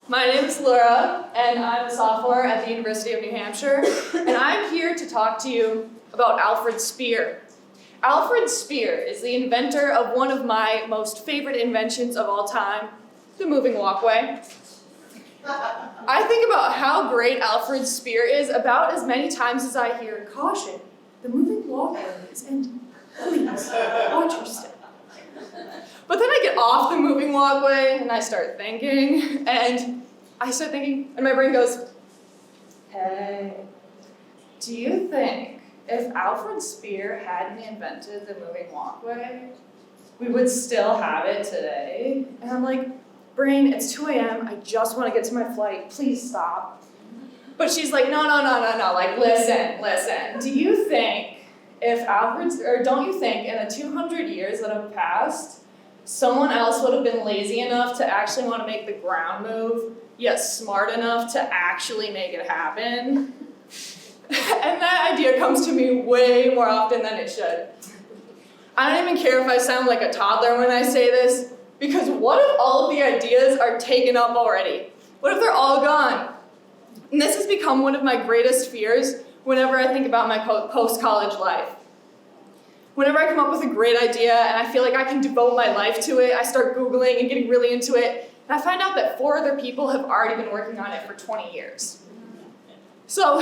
My name is Lura, and I'm a sophomore at the University of New Hampshire, and I'm here to talk to you about Alfred Speer. Alfred Speer is the inventor of one of my most favorite inventions of all time, the moving walkway. I think about how great Alfred Speer is about as many times as I hear, "Caution, the moving walkway is ending. Please, watch your step." But then I get off the moving walkway and I start thinking, and my brain goes, "Hey, do you think if Alfred Speer hadn't invented the moving walkway, we would still have it today?" And I'm like, "Brain, it's 2 a.m. I just want to get to my flight. Please stop." But she's like, no, like, listen. Don't you think in the 200 years that have passed, someone else would have been lazy enough to actually want to make the ground move, yet smart enough to actually make it happen? And that idea comes to me way more often than it should. I don't even care if I sound like a toddler when I say this, because what if all of the ideas are taken up already? What if they're all gone? And this has become one of my greatest fears whenever I think about my post-college life. Whenever I come up with a great idea and I feel like I can devote my life to it, I start Googling and getting really into it, and I find out that 4 other people have already been working on it for 20 years. So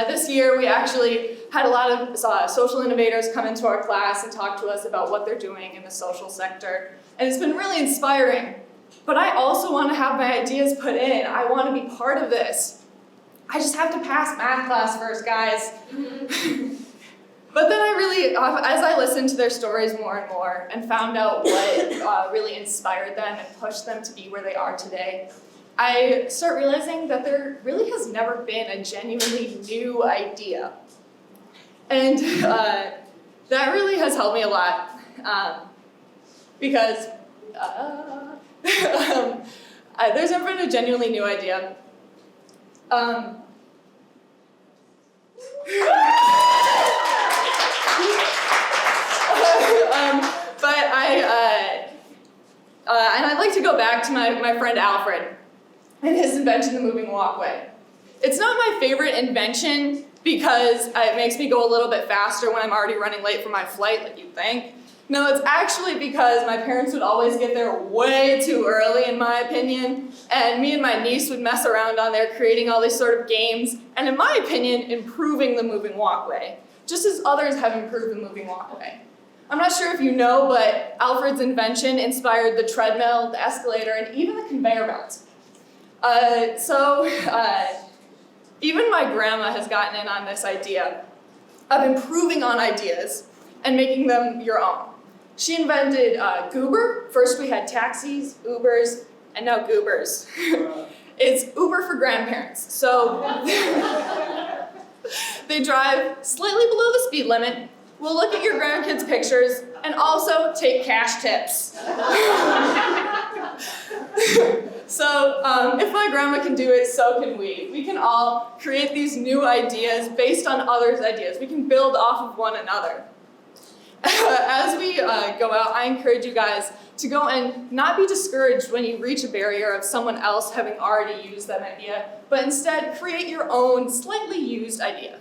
this year we actually had a lot of social innovators come into our class and talk to us about what they're doing in the social sector, and it's been really inspiring. But I also want to have my ideas put in. I want to be part of this. I just have to pass math class first, guys. But then as I listened to their stories more and more and found out what really inspired them and pushed them to be where they are today, I start realizing that there really has never been a genuinely new idea. And that really has helped me a lot because there's never been a genuinely new idea. And I'd like to go back to my friend Alfred and his invention, the moving walkway. It's not my favorite invention because it makes me go a little bit faster when I'm already running late for my flight, like you'd think. No, it's actually because my parents would always get there way too early, in my opinion, and me and my niece would mess around on there creating all these sort of games, and in my opinion, improving the moving walkway, just as others have improved the moving walkway. I'm not sure if you know, but Alfred's invention inspired the treadmill, the escalator, and even the conveyor belt. Even my grandma has gotten in on this idea of improving on ideas and making them your own. She invented Goober. First we had taxis, Ubers, and now Goobers. It's Uber for grandparents. So they drive slightly below the speed limit, will look at your grandkids' pictures, and also take cash tips. So if my grandma can do it, so can we. We can all create these new ideas based on others' ideas. We can build off of one another. As we go out, I encourage you guys to go and not be discouraged when you reach a barrier of someone else having already used that idea, but instead create your own slightly used idea.